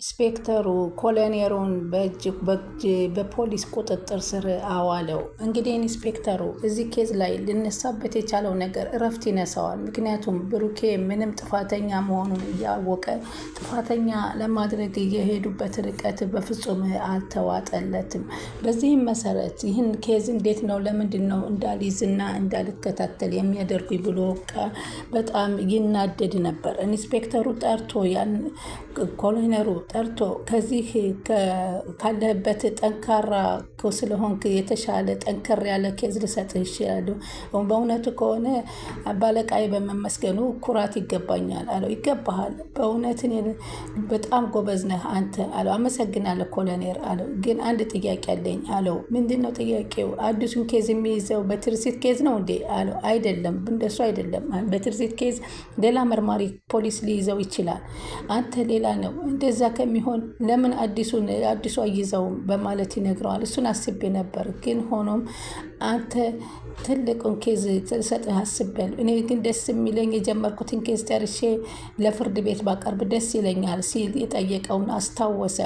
ኢንስፔክተሩ ኮሎኔሉን በፖሊስ ቁጥጥር ስር አዋለው። እንግዲህ ኢንስፔክተሩ እዚህ ኬዝ ላይ ሊነሳበት የቻለው ነገር እረፍት ይነሳዋል። ምክንያቱም ብሩኬ ምንም ጥፋተኛ መሆኑን እያወቀ ጥፋተኛ ለማድረግ የሄዱበት ርቀት በፍጹም አልተዋጠለትም። በዚህም መሰረት ይህን ኬዝ እንዴት ነው ለምንድን ነው እንዳልይዝና እንዳልከታተል የሚያደርጉኝ ብሎ በጣም ይናደድ ነበር። ኢንስፔክተሩ ጠርቶ ኮሎኔሉ ጠርቶ ከዚህ ካለህበት ጠንካራ ስለሆንክ የተሻለ ጠንከር ያለ ኬዝ ልሰጥህ ይችላሉ። በእውነቱ ከሆነ ባለቃይ በመመስገኑ ኩራት ይገባኛል አለው። ይገባሃል፣ በእውነት በጣም ጎበዝ ነህ አንተ አለው። አመሰግናለሁ ኮሎኔል አለው። ግን አንድ ጥያቄ አለኝ አለው። ምንድን ነው ጥያቄው? አዲሱን ኬዝ የሚይዘው በትርሲት ኬዝ ነው እንዴ አለው። አይደለም፣ እንደሱ አይደለም። በትርሲት ኬዝ ሌላ መርማሪ ፖሊስ ሊይዘው ይችላል። አንተ ሌላ ነው። እንደዛ ከሚሆን ለምን አዲሱ አይዘውም በማለት ይነግረዋል። እሱን አስቤ ነበር፣ ግን ሆኖም አንተ ትልቁን ኬዝ ሰጥህ አስቤያለሁ። እኔ ግን ደስ የሚለኝ የጀመርኩትን ኬዝ ጨርሼ ለፍርድ ቤት ባቀርብ ደስ ይለኛል ሲል የጠየቀውን አስታወሰ።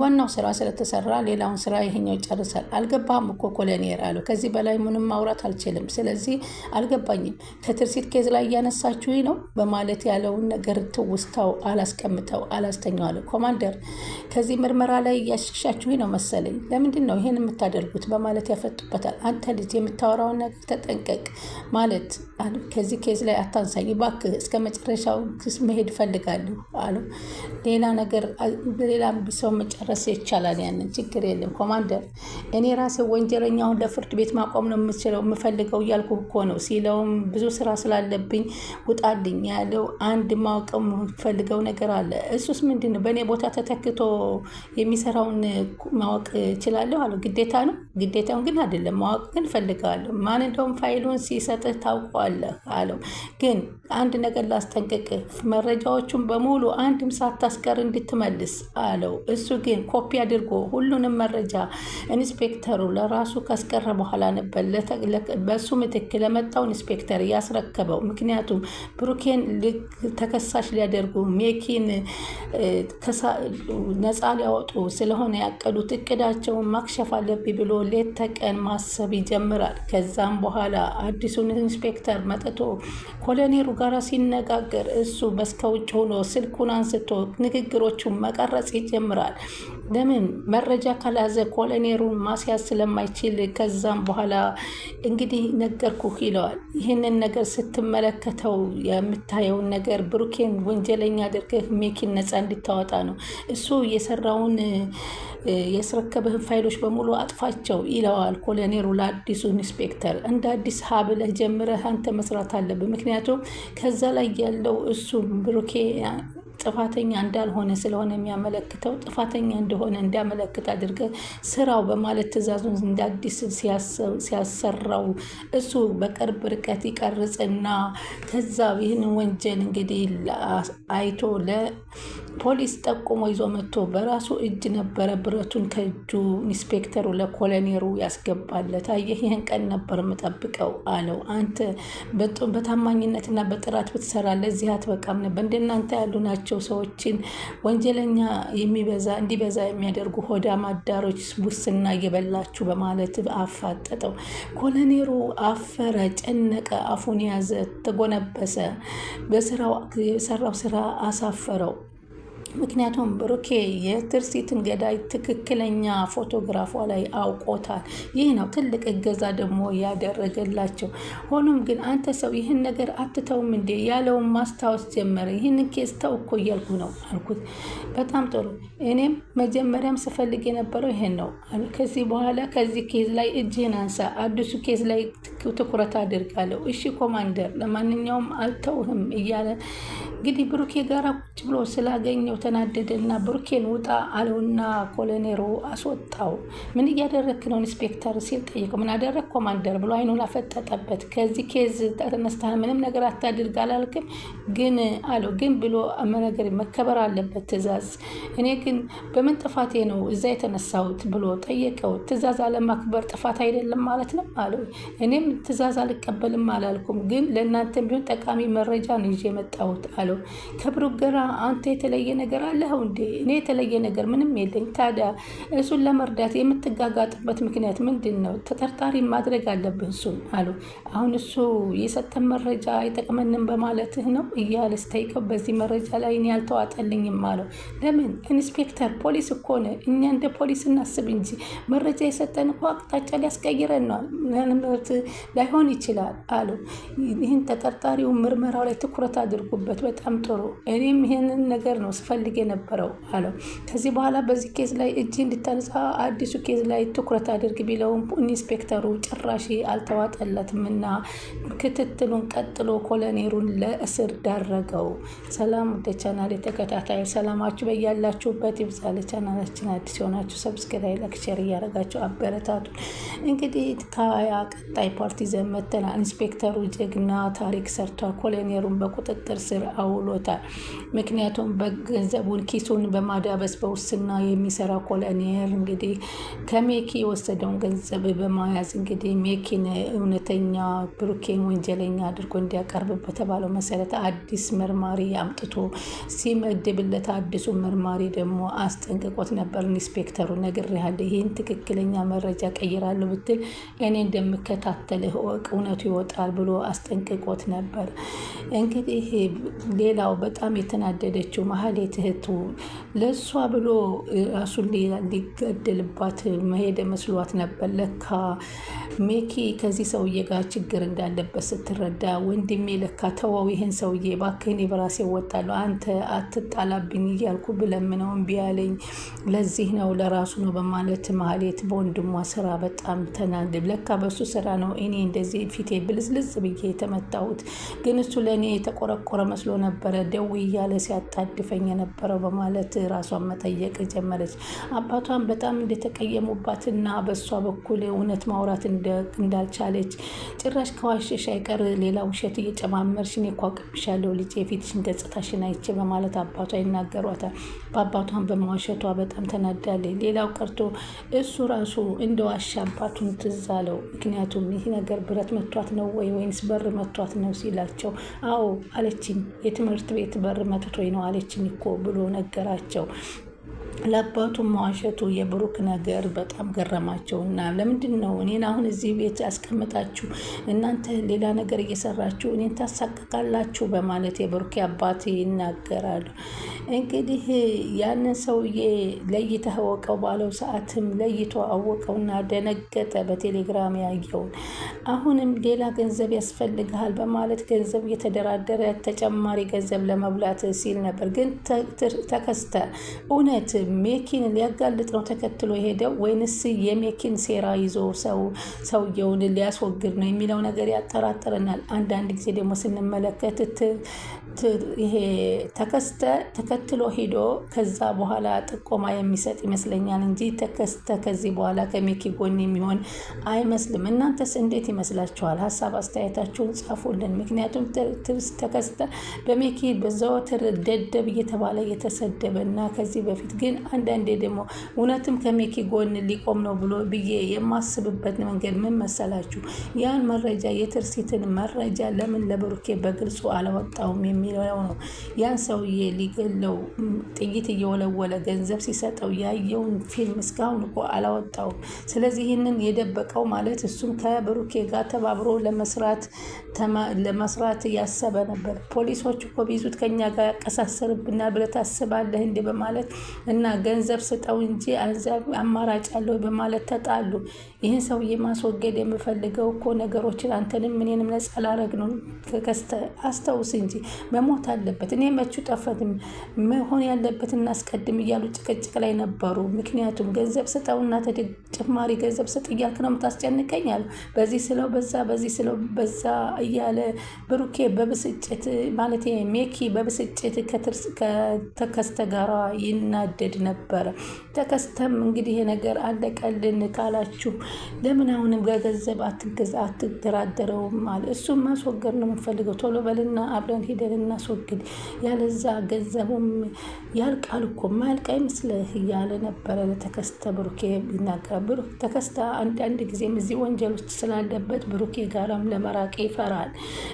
ዋናው ስራ ስለተሰራ ሌላውን ስራ ይሄኛው ይጨርሳል። አልገባህም እኮ ኮሎኔል አለው። ከዚህ በላይ ምንም ማውራት አልችልም፣ ስለዚህ አልገባኝም። ከትርሲት ኬዝ ላይ እያነሳችሁ ነው በማለት ያለውን ነገር ትውስታው አላስተኛው አለ። ኮማንደር ከዚህ ምርመራ ላይ እያሸሻችሁ ነው መሰለኝ፣ ለምንድን ነው ይሄን የምታደርጉት በማለት ያፈጡበታል። አንተ ልጅ የምታወራውን ነገር ተጠንቀቅ ማለት ከዚህ ኬዝ ላይ አታንሳኝ እባክህ፣ እስከ መጨረሻው መሄድ እፈልጋለሁ አለው። ሌላ ሰው መጨረስ ይቻላል፣ ያንን ችግር የለም ኮማንደር። እኔ ራሴ ወንጀለኛውን ለፍርድ ቤት ማቆም ነው የምፈልገው እያልኩ እኮ ነው ሲለውም ብዙ ስራ ስላለብኝ ውጣልኝ ያለው አንድ ማወቅ የምፈልገው ነገር አለ። እሱስ ምንድን ነው? በእኔ ቦታ ተተክቶ የሚሰራውን ማወቅ እችላለሁ አለው። ግዴታ ነው? ግዴታውን ግን አይደለም፣ ማወቅ ግን እፈልጋለሁ። ማን እንደውም ፋይሉን ሲሰጥህ ታውቀዋለህ አለው። ግን አንድ ነገር ላስጠንቅቅህ፣ መረጃዎቹን በሙሉ አንድም ሳታስቀር እንድትመልስ አለው። እሱ ግን ኮፒ አድርጎ ሁሉንም መረጃ ኢንስፔክተሩ ለራሱ ካስቀረ በኋላ ነበር በሱ ምትክ ለመጣው ኢንስፔክተር ያስረከበው። ምክንያቱም ብሩኬን ተከሳሽ ሊያደርጉ ሜኪን ነፃ ሊያወጡ ስለሆነ ያቀዱት እቅዳቸውን ማክሸፍ አለብኝ ብሎ ሌት ተቀን ማሰብ ይጀምራል። ከዛም በኋላ አዲሱን ኢንስፔክተር መጥቶ ኮሎኔሉ ጋር ሲነጋገር እሱ በስከውጭ ሆኖ ስልኩን አንስቶ ንግግሮቹን መቀረጽ ይጀምራል። ለምን መረጃ ካላዘ ኮሎኔሉን ማስያዝ ስለማይችል። ከዛም በኋላ እንግዲህ ነገርኩህ ይለዋል። ይህንን ነገር ስትመለከተው የምታየውን ነገር ብሩኬን ወንጀለኛ አድርገህ ሜኪን ነፃ እንድታወጣ ነው። እሱ የሰራውን የስረከበህን ፋይሎች በሙሉ አጥፋቸው ይለዋል ኮሎኔሉ ለአዲሱ ኢንስፔክተር። እንደ አዲስ ሀብለህ ጀምረህ አንተ መስራት አለብህ። ምክንያቱም ከዛ ላይ ያለው እሱ ብሩኬ ጥፋተኛ እንዳልሆነ ስለሆነ የሚያመለክተው ጥፋተኛ እንደሆነ እንዲያመለክት አድርገህ ስራው በማለት ትዕዛዙን እንደ አዲስ ሲያሰራው እሱ በቅርብ ርቀት ይቀርጽና ከዛ ይህንን ወንጀል እንግዲህ አይቶ ለፖሊስ ጠቁሞ ይዞ መጥቶ በራሱ እጅ ነበረ ብረቱን ከእጁ ኢንስፔክተሩ ለኮሎኔሉ ያስገባለት። አየህ ይህን ቀን ነበር የምጠብቀው አለው። አንተ በታማኝነትና በጥራት ብትሰራ ለዚህ አትበቃም ነበር። እንደናንተ ያሉ ናቸው ሰዎችን ወንጀለኛ እንዲበዛ የሚያደርጉ ሆዳም አዳሮች ሙስና እየበላችሁ በማለት አፋጠጠው። ኮሎኔሉ አፈረ፣ ጨነቀ፣ አፉን ያዘ፣ ተጎነበሰ። የሰራው ስራ አሳፈረው። ምክንያቱም ብሩኬ የትርሲትን ገዳይ ትክክለኛ ፎቶግራፏ ላይ አውቆታል። ይህ ነው ትልቅ እገዛ ደግሞ ያደረገላቸው። ሆኖም ግን አንተ ሰው ይህን ነገር አትተውም እንዴ ያለውን ማስታወስ ጀመረ። ይህን ኬዝ ተው እኮ እያልኩ ነው አልኩት። በጣም ጥሩ፣ እኔም መጀመሪያም ስፈልግ የነበረው ይሄን ነው። ከዚህ በኋላ ከዚህ ኬዝ ላይ እጅህን አንሳ፣ አዲሱ ኬዝ ላይ ትኩረት አድርጋለሁ። እሺ ኮማንደር፣ ለማንኛውም አልተውህም እያለ እንግዲህ ብሩኬ ጋር ቁጭ ብሎ ስላገኘው ተናደደና ብሩኬን ውጣ አለውና ኮሎኔሉ አስወጣው። ምን እያደረክ ነው ኢንስፔክተር ሲል ጠየቀው። ምን አደረክ ኮማንደር ብሎ አይኑን አፈጠጠበት። ከዚህ ኬዝ ተነስተህ ምንም ነገር አታድርግ አላልክም ግን አለው። ግን ብሎ ነገር መከበር አለበት ትዕዛዝ። እኔ ግን በምን ጥፋቴ ነው እዛ የተነሳሁት ብሎ ጠየቀው። ትዕዛዝ አለማክበር ጥፋት አይደለም ማለት ነው አለው። እኔም ትዕዛዝ አልቀበልም አላልኩም፣ ግን ለእናንተ ቢሆን ጠቃሚ መረጃ ነው ይዤ የመጣሁት አለው። ከብሩክ ጋር አንተ የተለየ ነገር ነገር አለህ እንዴ? እኔ የተለየ ነገር ምንም የለኝ። ታዲያ እሱን ለመርዳት የምትጋጋጥበት ምክንያት ምንድን ነው? ተጠርጣሪ ማድረግ አለብህ እሱን አሉ። አሁን እሱ የሰጠን መረጃ አይጠቅመንም በማለትህ ነው እያለ ስጠይቀው በዚህ መረጃ ላይ እኔ አልተዋጠልኝም አለው። ለምን ኢንስፔክተር ፖሊስ እኮ ነህ፣ እኛ እንደ ፖሊስ እናስብ እንጂ መረጃ የሰጠን እኮ አቅጣጫ ሊያስቀይረን ነው፣ ምናልባት ላይሆን ይችላል አሉ። ይህን ተጠርጣሪው ምርመራው ላይ ትኩረት አድርጉበት፣ በጣም ጥሩ፣ እኔም ይህንን ነገር ነው ስፈልግ የነበረው አለው። ከዚህ በኋላ በዚህ ኬዝ ላይ እጅ እንድታነሳ አዲሱ ኬዝ ላይ ትኩረት አድርግ ቢለውም ኢንስፔክተሩ ጭራሽ አልተዋጠለትም እና ክትትሉን ቀጥሎ ኮሎኔሉን ለእስር ዳረገው። ሰላም ወደ ቻናል የተከታታይ ሰላማችሁ በያላችሁበት ይብዛ። ለቻናላችን አዲስ የሆናችሁ ሰብስክራይብ፣ ላይክ፣ ሼር እያደረጋችሁ አበረታቱ። እንግዲህ ከሀያ ቀጣይ ፓርቲ ዘመተናል። ኢንስፔክተሩ ጀግና ታሪክ ሰርቷል። ኮሎኔሉን በቁጥጥር ስር አውሎታል። ምክንያቱም በገንዘቡን ኪሱን በማዳበስ በውስና የሚሰራ ኮሎኔል እንግዲህ ከሜኪ የወሰደውን ገንዘብ በማያዝ እንግዲህ ሜኪን እውነተኛ ብሩኬን ወንጀለኛ አድርጎ እንዲያቀርብ በተባለው መሰረት አዲስ መርማሪ አምጥቶ ሲመድብለት አዲሱ መርማሪ ደግሞ አስጠንቅቆት ነበር። ኢንስፔክተሩ ነግሬሃለሁ፣ ይህን ትክክለኛ መረጃ ቀይራለሁ ብትል እኔ እንደምከታተልህ እወቅ፣ እውነቱ ይወጣል ብሎ አስጠንቅቆት ነበር። እንግዲህ ሌላው በጣም የተናደደችው ማህሌት እህቱ ለእሷ ብሎ ራሱን ሊገድልባት መሄድ መስሏት ነበር። ለካ ሜኪ ከዚህ ሰውዬ ጋር ችግር እንዳለበት ስትረዳ ወንድሜ ለካ ተወው ይህን ሰውዬ እባክህ፣ እኔ በራሴ እወጣለሁ፣ አንተ አትጣላብኝ እያልኩ ብለምነው እምቢ አለኝ፣ ለዚህ ነው ለራሱ ነው በማለት ማህሌት በወንድሟ ስራ በጣም ተናድብ። ለካ በሱ ስራ ነው እኔ እንደዚህ ፊቴ ብልዝልዝ ብዬ የተመታሁት፣ ግን እሱ ለእኔ የተቆረቆረ መስሎ ነበረ ደው እያለ ሲያጣድፈኝ የነበረው በማለት ራሷን መጠየቅ ጀመረች። አባቷን በጣም እንደተቀየሙባትና በእሷ በኩል እውነት ማውራት እንዳልቻለች ጭራሽ ከዋሸሽ አይቀር ሌላ ውሸት እየጨማመርሽ እኔ እኮ አውቅብሻለሁ ልጄ የፊትሽን ገጽታሽን አይቼ በማለት አባቷ ይናገሯታል። በአባቷን በመዋሸቷ በጣም ተናዳለች። ሌላው ቀርቶ እሱ ራሱ እንደዋሻ አባቱን ትዝ አለው። ምክንያቱም ይህ ነገር ብረት መቷት ነው ወይንስ በር መቷት ነው ሲላቸው አዎ አለችኝ፣ የትምህርት ቤት በር መትቶኝ ነው አለችኝ እኮ ብሎ ነገራቸው። ለአባቱ መዋሸቱ የብሩክ ነገር በጣም ገረማቸው እና ለምንድን ነው እኔን አሁን እዚህ ቤት ያስቀምጣችሁ እናንተ ሌላ ነገር እየሰራችሁ እኔን ታሳቅቃላችሁ በማለት የብሩክ አባት ይናገራሉ። እንግዲህ ያንን ሰውዬ ለይተህ አወቀው ባለው ሰዓትም ለይቶ አወቀውና ደነገጠ። በቴሌግራም ያየውን አሁንም ሌላ ገንዘብ ያስፈልግሃል በማለት ገንዘብ እየተደራደረ ተጨማሪ ገንዘብ ለመብላት ሲል ነበር። ግን ተከስተ እውነት ሜኪን ሊያጋልጥ ነው ተከትሎ ሄደው ወይንስ የሜኪን ሴራ ይዞ ሰውየውን ሊያስወግድ ነው የሚለው ነገር ያጠራጥረናል። አንዳንድ ጊዜ ደግሞ ስንመለከት ይሄ ተከስተ ተከትሎ ሄዶ ከዛ በኋላ ጥቆማ የሚሰጥ ይመስለኛል እንጂ ተከስተ ከዚህ በኋላ ከሜኪ ጎን የሚሆን አይመስልም። እናንተስ እንዴት ይመስላችኋል? ሀሳብ አስተያየታችሁን ጻፉልን። ምክንያቱም ተከስተ በሜኪ በዘወትር ደደብ እየተባለ እየተሰደበ እና ከዚህ በፊት ግን አንዳንዴ ደግሞ እውነትም ከሜኪ ጎን ሊቆም ነው ብሎ ብዬ የማስብበት መንገድ ምን መሰላችሁ? ያን መረጃ የትርሲትን መረጃ ለምን ለብሩኬ በግልጹ አላወጣውም የሚለው ነው። ያን ሰውዬ ሊገለው ጥይት እየወለወለ ገንዘብ ሲሰጠው ያየውን ፊልም እስካሁን እኮ አላወጣውም። ስለዚህ ይህንን የደበቀው ማለት እሱም ከብሩኬ ጋር ተባብሮ ለመስራት ያሰበ ነበር። ፖሊሶች እኮ ቢይዙት ከኛ ጋር ያቀሳሰርብናል ብለህ ታስባለህ እንዲህ በማለት እና ገንዘብ ስጠው እንጂ አማራጭ አለው በማለት ተጣሉ። ይህን ሰውዬ ማስወገድ የምፈልገው እኮ ነገሮችን አንተንም እኔንም ነጻ ላረግ ነው። ከከስተ አስተውስ እንጂ መሞት አለበት። እኔ መቹ ጠፈትም መሆን ያለበት እናስቀድም እያሉ ጭቅጭቅ ላይ ነበሩ። ምክንያቱም ገንዘብ ስጠውና ተጨማሪ ገንዘብ ስጥ እያልክ ነው የምታስጨንቀኝ አሉ። በዚህ ስለው በዛ በዚህ ስለው በዛ እያለ ብሩኬ በብስጭት ማለት ሜኪ በብስጭት ከተከስተ ጋራ ይናደድ ነበረ። ተከስተም እንግዲህ ነገር አለቀልን ካላችሁ ለምን አሁንም ገንዘብ አትደራደረውም አለ። እሱም ማስወገድ ነው የምፈልገው ቶሎ በልና አብረን ሄደን እናስወግድ፣ ያለዛ ገንዘቡም ያልቃል እኮ ማያልቅ አይመስልህ እያለ ነበረ ለተከስተ ብሩኬ ይናገራል። ተከስተ አንዳንድ ጊዜም እዚህ ወንጀል ውስጥ ስላለበት ብሩኬ ጋራም ለመራቅ ይፈራል።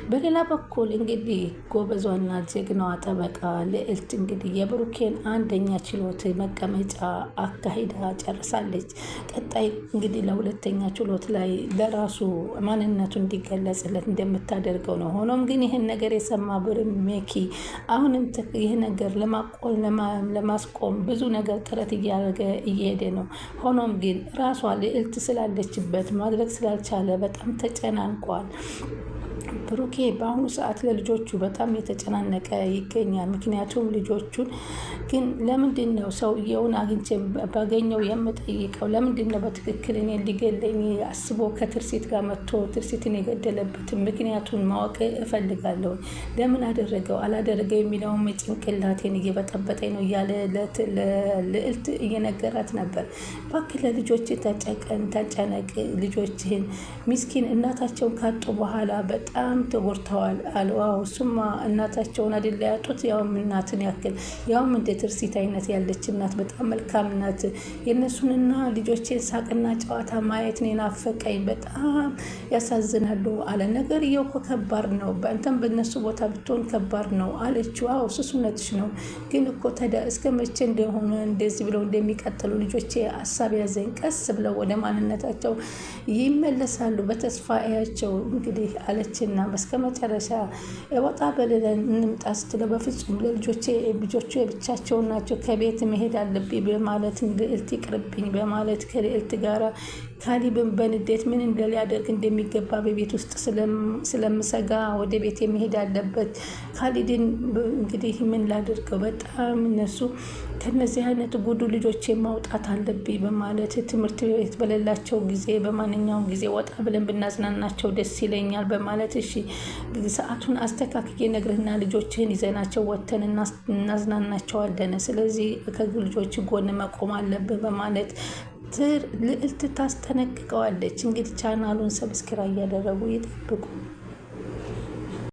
በሌላ በኩል እንግዲህ ጎበዟና ጀግናዋ ጠበቃ ልዕልት እንግዲህ የብሩኬን አንደኛ ችሎት መቀመጫ አካሂዳ ጨርሳለች። ቀጣይ እንግዲህ ለሁለተኛ ችሎት ላይ ለራሱ ማንነቱ እንዲገለጽለት እንደምታደርገው ነው። ሆኖም ግን ይህን ነገር የሰማ ሜኪ አሁንም ይህ ነገር ለማስቆም ብዙ ነገር ጥረት እያደረገ እየሄደ ነው። ሆኖም ግን ራሷ ልዕልት ስላለችበት ማድረግ ስላልቻለ በጣም ተጨናንቋል። ብሩኬ በአሁኑ ሰዓት ለልጆቹ በጣም የተጨናነቀ ይገኛል። ምክንያቱም ልጆቹን ግን ለምንድን ነው ሰውየውን አግኝቼ ባገኘው የምጠይቀው? ለምንድን ነው በትክክል እኔ ሊገለኝ አስቦ ከትርሲት ጋር መጥቶ ትርሲትን የገደለበትን ምክንያቱን ማወቅ እፈልጋለሁ። ለምን አደረገው አላደረገው የሚለውን ጭንቅላቴን እየበጠበጠኝ ነው እያለ ልዕልት እየነገራት ነበር። እባክህ ለልጆች ተጨነቅ፣ ልጆችህን ሚስኪን እናታቸውን ካጡ በኋላ በጣም ተጎድተዋል አሉ። እሱማ እናታቸውን አይደል ያጡት፣ ያውም እናትን ያክል ያውም እንደ ትርሲት አይነት ያለች እናት በጣም መልካም እናት። የእነሱንና ልጆቼን ሳቅና ጨዋታ ማየት ነው ናፈቀኝ፣ በጣም ያሳዝናሉ አለ። ነገርየው እኮ ከባድ ነው፣ በአንተም በእነሱ ቦታ ብትሆን ከባድ ነው አለችው። እሱነትሽ ነው፣ ግን እኮ ታዲያ እስከ መቼ እንደሆነ እንደዚህ ብለው እንደሚቀጥሉ ልጆቼ ሀሳብ ያዘኝ። ቀስ ብለው ወደ ማንነታቸው ይመለሳሉ በተስፋ ያቸው እንግዲህ አለችና በስከ መጨረሻ ወጣ በሌለን እንምጣ ስትለው በፍጹም ለልጆቼ የብቻቸውን ናቸው፣ ከቤት መሄድ አለብኝ በማለት ልዕልት ይቅርብኝ በማለት ከልዕልት ጋራ ካሊብን በንዴት ምን እንደሊያደርግ እንደሚገባ በቤት ውስጥ ስለምሰጋ ወደ ቤት የሚሄድ አለበት። ካሊድን እንግዲህ ምን ላድርገው፣ በጣም እነሱ ከነዚህ አይነት ጉዱ ልጆች ማውጣት አለብኝ በማለት ትምህርት ቤት በሌላቸው ጊዜ በማንኛውም ጊዜ ወጣ ብለን ብናዝናናቸው ደስ ይለኛል በማለት እሺ ሰዓቱን አስተካክዬ ነግርህና ልጆችህን ይዘናቸው ወተን እናዝናናቸዋለን። ስለዚህ ከልጆች ጎን መቆም አለብህ በማለት ልዕልት ታስጠነቅቀዋለች። እንግዲህ ቻናሉን ሰብስክራይብ እያደረጉ ይጠብቁ።